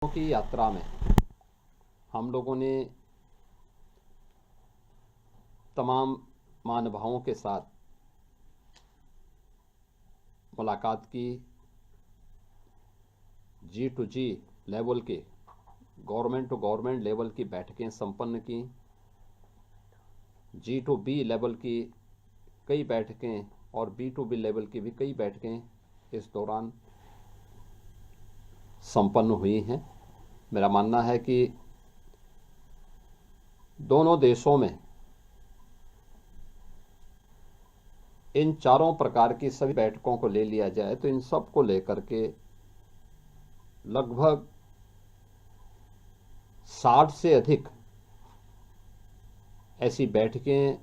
की यात्रा में हम लोगों ने तमाम महानुभावों के साथ मुलाकात की। G2G लेवल की, गवर्नमेंट टू गवर्नमेंट लेवल की बैठकें संपन्न की। G2B लेवल की कई बैठकें और B2B लेवल की भी कई बैठकें इस दौरान संपन्न हुई हैं। मेरा मानना है कि दोनों देशों में इन चारों प्रकार की सभी बैठकों को ले लिया जाए तो इन सब को लेकर के लगभग 60 से अधिक ऐसी बैठकें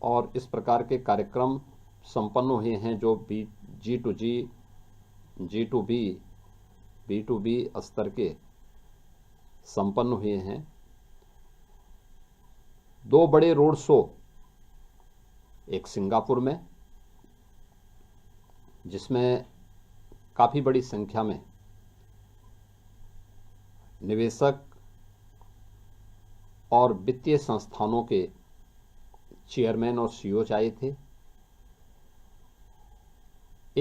और इस प्रकार के कार्यक्रम संपन्न हुए हैं जो G2G, G2B, B2B स्तर के संपन्न हुए हैं। 2 बड़े रोड शो, एक सिंगापुर में जिसमें काफ़ी बड़ी संख्या में निवेशक और वित्तीय संस्थानों के चेयरमैन और सीईओ आए थे।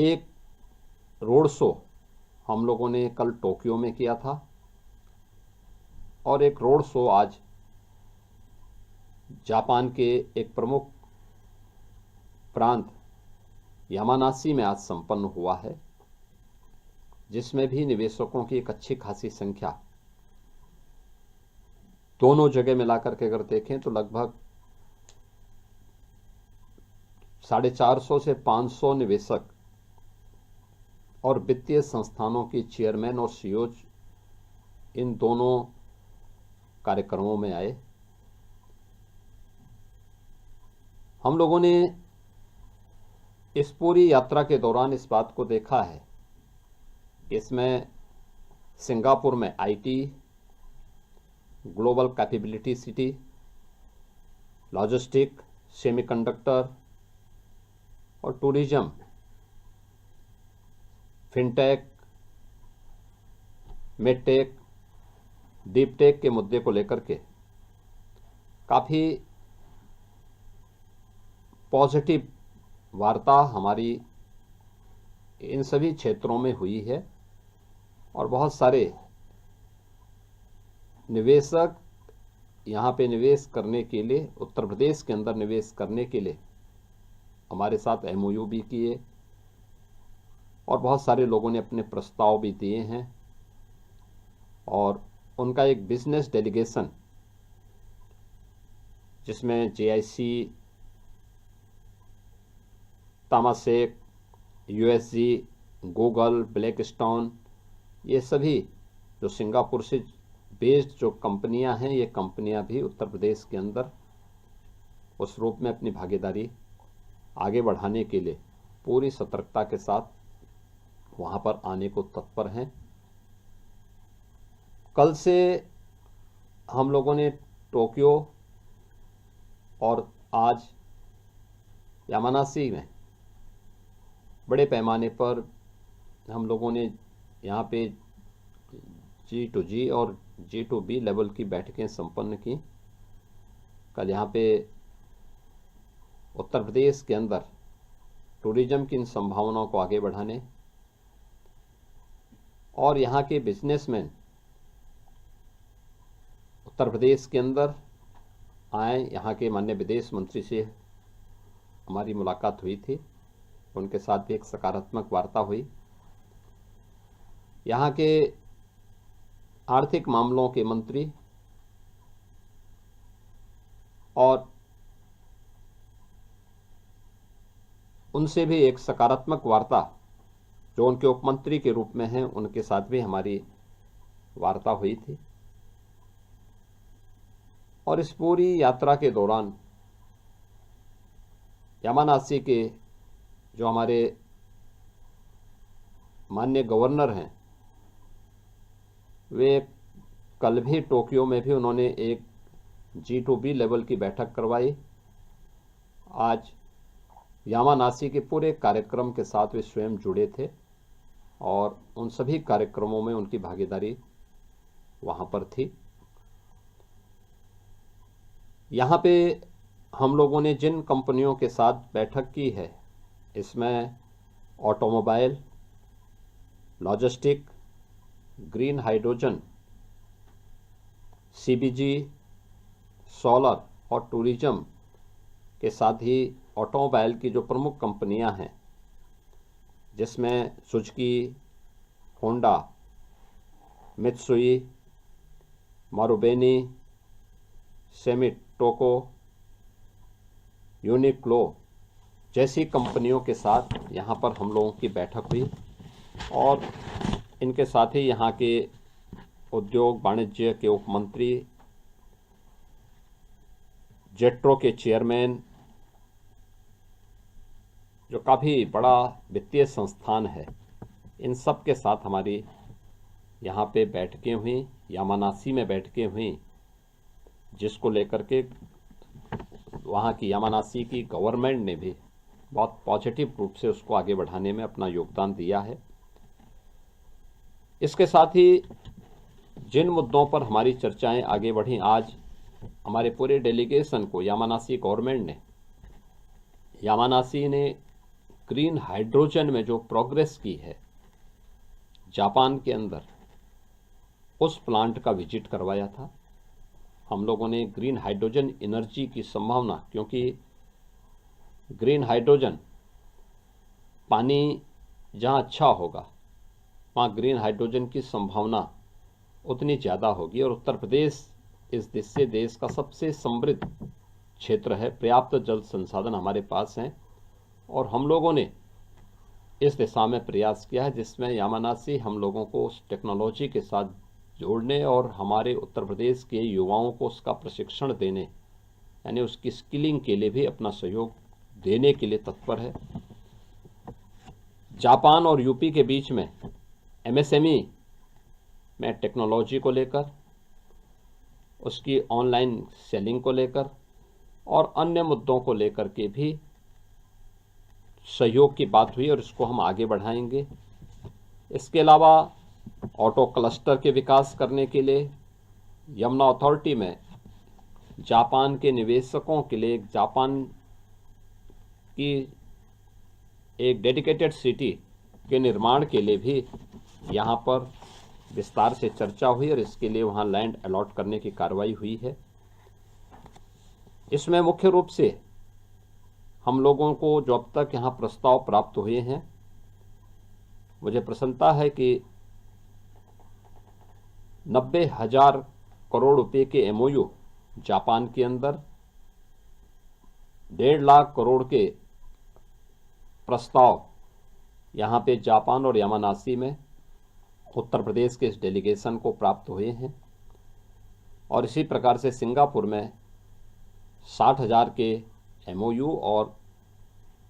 एक रोड शो हम लोगों ने कल टोक्यो में किया था और एक रोड शो आज जापान के एक प्रमुख प्रांत यामानाशी में आज संपन्न हुआ है, जिसमें भी निवेशकों की एक अच्छी खासी संख्या, दोनों जगह मिलाकर के अगर देखें तो लगभग 450 से 500 निवेशक और वित्तीय संस्थानों की चेयरमैन और सीईओ इन दोनों कार्यक्रमों में आए। हम लोगों ने इस पूरी यात्रा के दौरान इस बात को देखा है, इसमें सिंगापुर में IT, global capability city, logistic, semiconductor और टूरिज्म, फिनटेक, मेडटेक, डीपटेक के मुद्दे को लेकर के काफ़ी पॉजिटिव वार्ता हमारी इन सभी क्षेत्रों में हुई है और बहुत सारे निवेशक यहाँ पे निवेश करने के लिए, उत्तर प्रदेश के अंदर निवेश करने के लिए हमारे साथ MOU भी किए और बहुत सारे लोगों ने अपने प्रस्ताव भी दिए हैं और उनका एक बिजनेस डेलीगेशन जिसमें JIC, तामासेक, USG, गूगल, ब्लैकस्टोन, ये सभी जो सिंगापुर से बेस्ड जो कंपनियां हैं, ये कंपनियां भी उत्तर प्रदेश के अंदर उस रूप में अपनी भागीदारी आगे बढ़ाने के लिए पूरी सतर्कता के साथ वहां पर आने को तत्पर हैं। कल से हम लोगों ने टोक्यो और आज यामानाशी में बड़े पैमाने पर हम लोगों ने यहाँ पे G2G और G2B लेवल की बैठकें संपन्न की। कल यहाँ पे उत्तर प्रदेश के अंदर टूरिज्म की इन संभावनाओं को आगे बढ़ाने और यहाँ के बिजनेसमैन उत्तर प्रदेश के अंदर आए। यहाँ के माननीय विदेश मंत्री से हमारी मुलाकात हुई थी, उनके साथ भी एक सकारात्मक वार्ता हुई। यहाँ के आर्थिक मामलों के मंत्री और उनसे भी एक सकारात्मक वार्ता, जो उनके उपमंत्री के रूप में हैं, उनके साथ भी हमारी वार्ता हुई थी। और इस पूरी यात्रा के दौरान यामानाशी के जो हमारे माननीय गवर्नर हैं, वे कल भी टोक्यो में भी उन्होंने एक G2B लेवल की बैठक करवाई। आज यामानाशी के पूरे कार्यक्रम के साथ वे स्वयं जुड़े थे और उन सभी कार्यक्रमों में उनकी भागीदारी वहाँ पर थी। यहाँ पे हम लोगों ने जिन कंपनियों के साथ बैठक की है, इसमें automobile, logistic, green hydrogen, CBG, solar और टूरिज्म के साथ ही ऑटोमोबाइल की जो प्रमुख कंपनियां हैं, जिसमें सुजुकी, होंडा, मित्सुई, मारुबेनी, सेमिटोको, यूनिक्लो जैसी कंपनियों के साथ यहाँ पर हम लोगों की बैठक हुई और इनके साथ ही यहाँ के उद्योग वाणिज्य के उपमंत्री, जेट्रो के चेयरमैन, जो काफ़ी बड़ा वित्तीय संस्थान है, इन सब के साथ हमारी यहाँ पे बैठकें हुई, यामानासी में बैठकें हुई, जिसको लेकर के वहाँ की यामानासी की गवर्नमेंट ने भी बहुत पॉजिटिव रूप से उसको आगे बढ़ाने में अपना योगदान दिया है। इसके साथ ही जिन मुद्दों पर हमारी चर्चाएं आगे बढ़ी, आज हमारे पूरे डेलीगेशन को यामानासी गवर्नमेंट ने, यामानासी ने ग्रीन हाइड्रोजन में जो प्रोग्रेस की है जापान के अंदर, उस प्लांट का विजिट करवाया था। हम लोगों ने ग्रीन हाइड्रोजन एनर्जी की संभावना, क्योंकि ग्रीन हाइड्रोजन पानी जहाँ अच्छा होगा वहाँ ग्रीन हाइड्रोजन की संभावना उतनी ज़्यादा होगी और उत्तर प्रदेश इस देश का सबसे समृद्ध क्षेत्र है, पर्याप्त जल संसाधन हमारे पास हैं और हम लोगों ने इस दिशा में प्रयास किया है, जिसमें यामानासी हम लोगों को उस टेक्नोलॉजी के साथ जोड़ने और हमारे उत्तर प्रदेश के युवाओं को उसका प्रशिक्षण देने, यानी उसकी स्किलिंग के लिए भी अपना सहयोग देने के लिए तत्पर है। जापान और यूपी के बीच में एमएसएमई में टेक्नोलॉजी को लेकर, उसकी ऑनलाइन सेलिंग को लेकर और अन्य मुद्दों को लेकर के भी सहयोग की बात हुई और इसको हम आगे बढ़ाएंगे। इसके अलावा ऑटो क्लस्टर के विकास करने के लिए यमुना अथॉरिटी में जापान के निवेशकों के लिए जापान की एक डेडिकेटेड सिटी के निर्माण के लिए भी यहाँ पर विस्तार से चर्चा हुई और इसके लिए वहाँ लैंड अलॉट करने की कार्रवाई हुई है। इसमें मुख्य रूप से हम लोगों को जो अब तक यहाँ प्रस्ताव प्राप्त हुए हैं, मुझे प्रसन्नता है कि 90,000 करोड़ रुपए के एमओयू जापान के अंदर, 1.5 लाख करोड़ के प्रस्ताव यहाँ पे जापान और यामानासी में उत्तर प्रदेश के इस डेलीगेशन को प्राप्त हुए हैं और इसी प्रकार से सिंगापुर में 60,000 के एमओयू और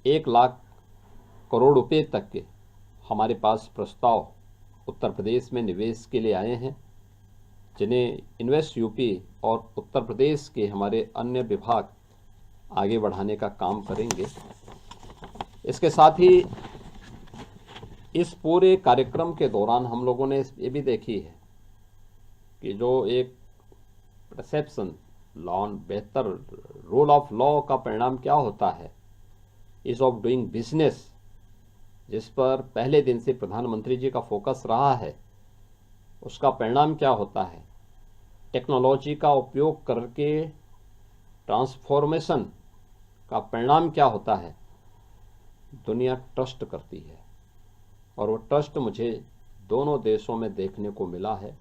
1 लाख करोड़ रुपए तक के हमारे पास प्रस्ताव उत्तर प्रदेश में निवेश के लिए आए हैं, जिन्हें इन्वेस्ट यूपी और उत्तर प्रदेश के हमारे अन्य विभाग आगे बढ़ाने का काम करेंगे। इसके साथ ही इस पूरे कार्यक्रम के दौरान हम लोगों ने ये भी देखी है कि जो एक परसेप्शन लॉ, बेहतर रोल ऑफ लॉ का परिणाम क्या होता है, इज ऑफ डूइंग बिजनेस, जिस पर पहले दिन से प्रधानमंत्री जी का फोकस रहा है, उसका परिणाम क्या होता है। टेक्नोलॉजी का उपयोग करके ट्रांसफॉर्मेशन का परिणाम क्या होता है, दुनिया ट्रस्ट करती है और वो ट्रस्ट मुझे दोनों देशों में देखने को मिला है।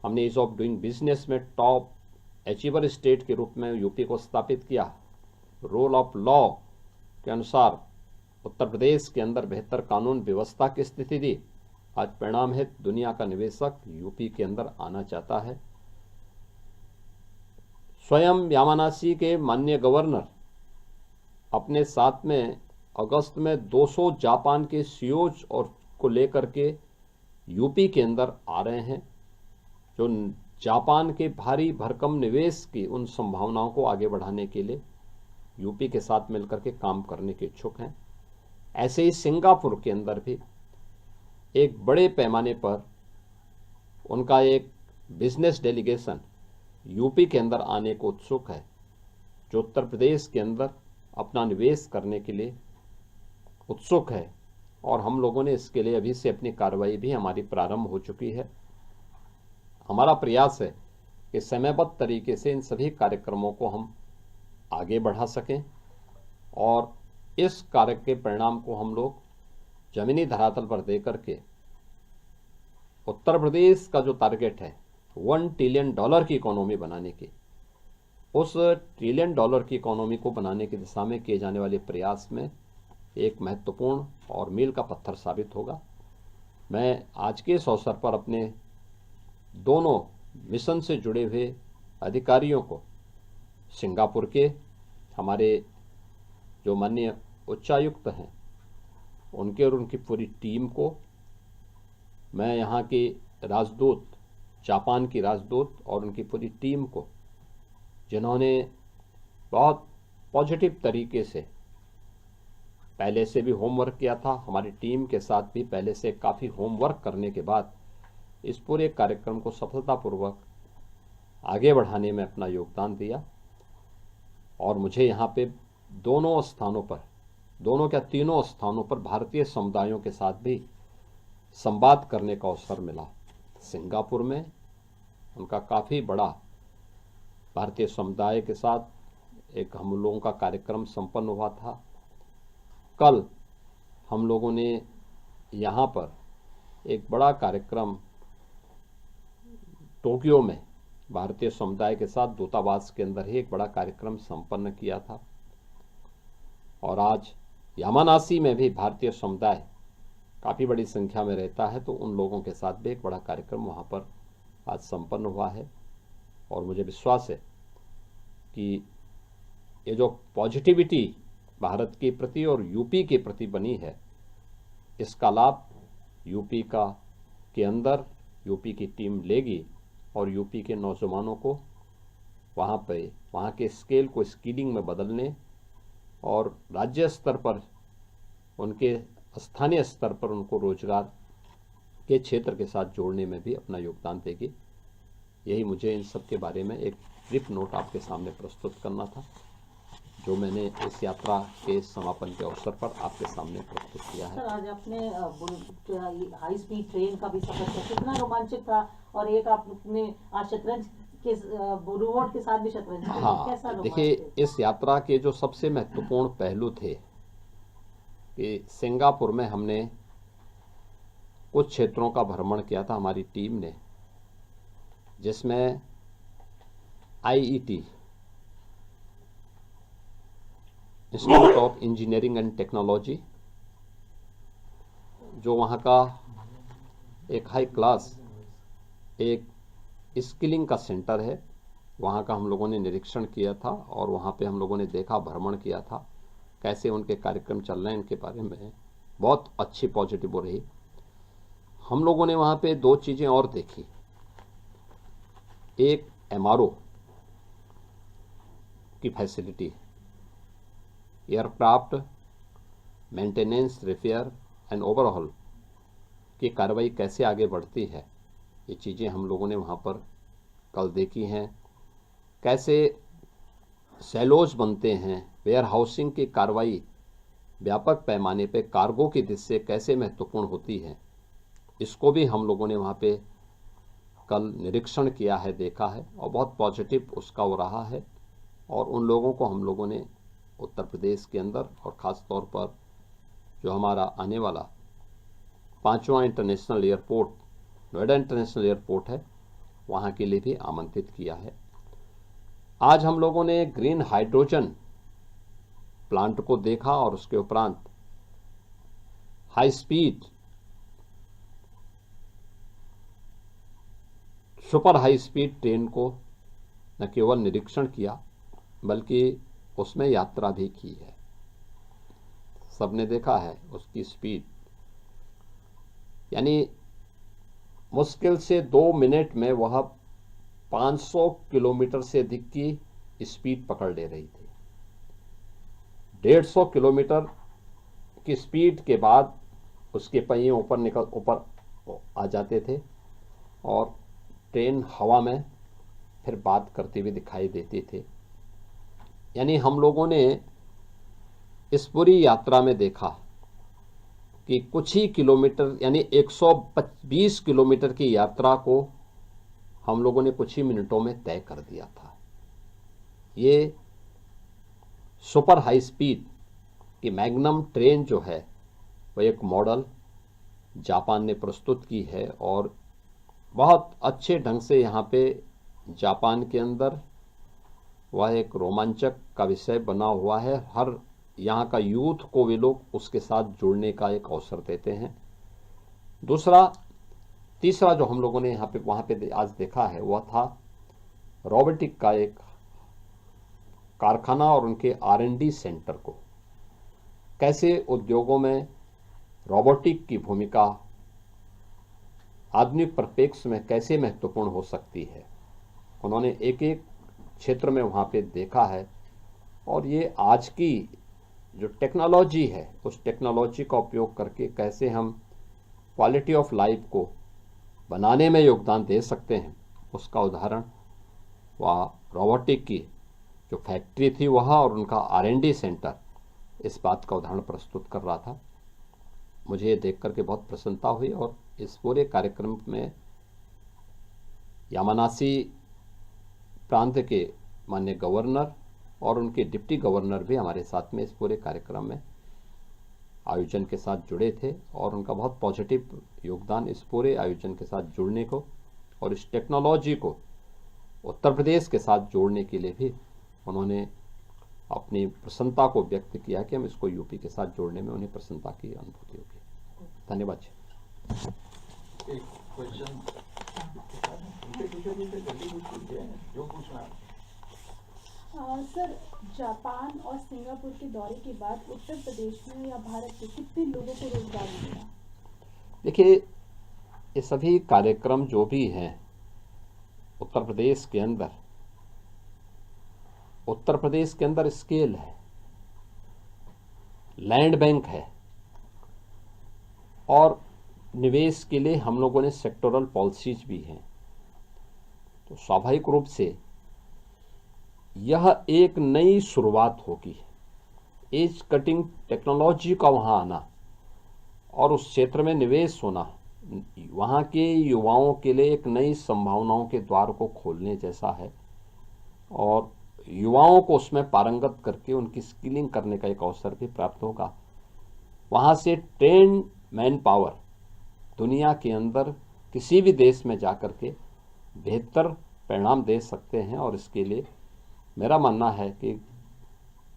हमने ईज ऑफ डूइंग बिजनेस में टॉप अचीवर स्टेट के रूप में यूपी को स्थापित किया। रोल ऑफ लॉ के अनुसार उत्तर प्रदेश के अंदर बेहतर कानून व्यवस्था की स्थिति दी। आज परिणाम है दुनिया का निवेशक यूपी के अंदर आना चाहता है। स्वयं यामानासी के माननीय गवर्नर अपने साथ में अगस्त में 200 जापान के सीईओज और को लेकर के यूपी के अंदर आ रहे हैं, जो जापान के भारी भरकम निवेश की उन संभावनाओं को आगे बढ़ाने के लिए यूपी के साथ मिलकर के काम करने के इच्छुक हैं। ऐसे ही सिंगापुर के अंदर भी एक बड़े पैमाने पर उनका एक बिजनेस डेलीगेशन यूपी के अंदर आने को उत्सुक है, जो उत्तर प्रदेश के अंदर अपना निवेश करने के लिए उत्सुक है। और हम लोगों ने इसके लिए अभी से अपनी कार्रवाई भी हमारी प्रारंभ हो चुकी है। हमारा प्रयास है कि समयबद्ध तरीके से इन सभी कार्यक्रमों को हम आगे बढ़ा सकें और इस कार्य के परिणाम को हम लोग जमीनी धरातल पर दे करके उत्तर प्रदेश का जो टारगेट है $1 ट्रिलियन की इकोनॉमी बनाने की, उस $1 ट्रिलियन की इकोनॉमी को बनाने की दिशा में किए जाने वाले प्रयास में एक महत्वपूर्ण और मील का पत्थर साबित होगा। मैं आज के इस अवसर पर अपने दोनों मिशन से जुड़े हुए अधिकारियों को, सिंगापुर के हमारे जो माननीय उच्चायुक्त हैं उनके और उनकी पूरी टीम को, मैं यहाँ के राजदूत, जापान की राजदूत और उनकी पूरी टीम को, जिन्होंने बहुत पॉजिटिव तरीके से पहले से भी होमवर्क किया था, हमारी टीम के साथ भी पहले से काफ़ी होमवर्क करने के बाद इस पूरे कार्यक्रम को सफलतापूर्वक आगे बढ़ाने में अपना योगदान दिया। और मुझे यहाँ पे दोनों स्थानों पर, दोनों क्या तीनों स्थानों पर भारतीय समुदायों के साथ भी संवाद करने का अवसर मिला। सिंगापुर में उनका काफ़ी बड़ा भारतीय समुदाय के साथ एक हम लोगों का कार्यक्रम संपन्न हुआ था। कल हम लोगों ने यहाँ पर एक बड़ा कार्यक्रम टोक्यो में भारतीय समुदाय के साथ दूतावास के अंदर ही एक बड़ा कार्यक्रम संपन्न किया था। और आज यामानासी में भी भारतीय समुदाय काफ़ी बड़ी संख्या में रहता है, तो उन लोगों के साथ भी एक बड़ा कार्यक्रम वहाँ पर आज संपन्न हुआ है। और मुझे विश्वास है कि ये जो पॉजिटिविटी भारत के प्रति और यूपी के प्रति बनी है, इसका लाभ यूपी के अंदर यूपी की टीम लेगी और यूपी के नौजवानों को वहाँ के स्केल को स्किलिंग में बदलने और राज्य स्तर पर, उनके स्थानीय स्तर पर उनको रोजगार के क्षेत्र के साथ जोड़ने में भी अपना योगदान देगी। यही मुझे इन सब के बारे में एक ब्रीफ नोट आपके सामने प्रस्तुत करना था, जो मैंने इस यात्रा के समापन के अवसर पर आपके सामने प्रस्तुत किया है। सर, आज आपने हाई स्पीड ट्रेन का भी सफर किया, कितना रोमांचक था। और एक आपने आज शतरंज के रोबोट के साथ भी शतरंज किया, कैसा हाँ, देखिए, इस यात्रा के जो सबसे महत्वपूर्ण पहलू थे कि सिंगापुर में हमने कुछ क्षेत्रों का भ्रमण किया था हमारी टीम ने, जिसमें IET, institute of engineering and technology, जो वहाँ का एक हाई क्लास एक स्किलिंग का सेंटर है, वहाँ का हम लोगों ने निरीक्षण किया था। और वहाँ पे हम लोगों ने देखा, भ्रमण किया था, कैसे उनके कार्यक्रम चल रहे हैं, इनके बारे में बहुत अच्छी पॉजिटिव रही। हम लोगों ने वहाँ पे दो चीज़ें और देखी। एक MRO की facility, aircraft maintenance, repair and overhaul की कार्रवाई कैसे आगे बढ़ती है, ये चीज़ें हम लोगों ने वहाँ पर कल देखी हैं। कैसे सेलोज बनते हैं, वेयर हाउसिंग की कार्रवाई व्यापक पैमाने पे कार्गो की दृष्टि से कैसे महत्वपूर्ण होती है, इसको भी हम लोगों ने वहाँ पे कल निरीक्षण किया है, देखा है, और बहुत पॉजिटिव उसका वो रहा है। और उन लोगों को हम लोगों ने उत्तर प्रदेश के अंदर और ख़ास तौर पर जो हमारा आने वाला 5वां international airport, Noida international airport है, वहाँ के लिए भी आमंत्रित किया है। आज हम लोगों ने ग्रीन हाइड्रोजन प्लांट को देखा और उसके उपरांत high speed, super high speed train को न केवल निरीक्षण किया बल्कि उसमें यात्रा भी की है। सबने देखा है उसकी स्पीड, यानी मुश्किल से 2 मिनट में वह 500 किलोमीटर से अधिक की स्पीड पकड़ ले रही थी। 150 किलोमीटर की स्पीड के बाद उसके पहिए ऊपर आ जाते थे और ट्रेन हवा में फिर बात करते हुए दिखाई देते थे। यानी हम लोगों ने इस पूरी यात्रा में देखा कि कुछ ही किलोमीटर यानी 120 किलोमीटर की यात्रा को हम लोगों ने कुछ ही मिनटों में तय कर दिया था। ये सुपर हाई स्पीड की मैग्नम ट्रेन जो है वह एक मॉडल जापान ने प्रस्तुत की है और बहुत अच्छे ढंग से यहाँ पे जापान के अंदर वह एक रोमांचक का विषय बना हुआ है। हर यहाँ का यूथ को वे लोग उसके साथ जुड़ने का एक अवसर देते हैं। तीसरा जो हम लोगों ने वहाँ पे आज देखा है वह था रोबोटिक का एक कारखाना और उनके R&D सेंटर को, कैसे उद्योगों में रोबोटिक की भूमिका आधुनिक परिप्रेक्ष्य में कैसे महत्वपूर्ण हो सकती है। उन्होंने एक एक क्षेत्र में वहाँ पे देखा है और ये आज की जो टेक्नोलॉजी है उस टेक्नोलॉजी का उपयोग करके कैसे हम क्वालिटी ऑफ लाइफ को बनाने में योगदान दे सकते हैं, उसका उदाहरण वह रोबोटिक की जो फैक्ट्री थी वह और उनका R&D सेंटर इस बात का उदाहरण प्रस्तुत कर रहा था। मुझे ये देख करके बहुत प्रसन्नता हुई और इस पूरे कार्यक्रम में यामानासी प्रांत के माननीय गवर्नर और उनके डिप्टी गवर्नर भी हमारे साथ में इस पूरे कार्यक्रम में आयोजन के साथ जुड़े थे और उनका बहुत पॉजिटिव योगदान इस पूरे आयोजन के साथ जुड़ने को और इस टेक्नोलॉजी को उत्तर प्रदेश के साथ जोड़ने के लिए भी उन्होंने अपनी प्रसन्नता को व्यक्त किया कि हम इसको यूपी के साथ जोड़ने में उन्हें प्रसन्नता की अनुभूति होगी। धन्यवाद जी। एक क्वेश्चन जो पूछना सर, जापान और सिंगापुर के दौरे के बाद उत्तर प्रदेश में या भारत के कितने लोगों को रोजगार मिलेगा? देखिए, ये सभी कार्यक्रम जो भी हैं उत्तर प्रदेश के अंदर स्केल है, लैंड बैंक है और निवेश के लिए हम लोगों ने सेक्टोरल पॉलिसीज भी हैं। तो स्वाभाविक रूप से यह एक नई शुरुआत होगी। एज कटिंग टेक्नोलॉजी का वहाँ आना और उस क्षेत्र में निवेश होना वहाँ के युवाओं के लिए एक नई संभावनाओं के द्वार को खोलने जैसा है और युवाओं को उसमें पारंगत करके उनकी स्किलिंग करने का एक अवसर भी प्राप्त होगा। वहाँ से ट्रेन मैन पावर दुनिया के अंदर किसी भी देश में जाकर के बेहतर परिणाम दे सकते हैं और इसके लिए मेरा मानना है कि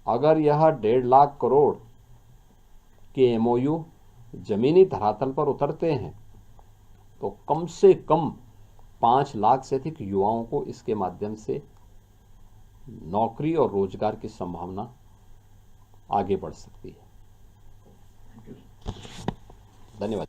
अगर यह 1.5 लाख करोड़ के MOU जमीनी धरातल पर उतरते हैं तो कम से कम 5 लाख से अधिक युवाओं को इसके माध्यम से नौकरी और रोजगार की संभावना आगे बढ़ सकती है। धन्यवाद।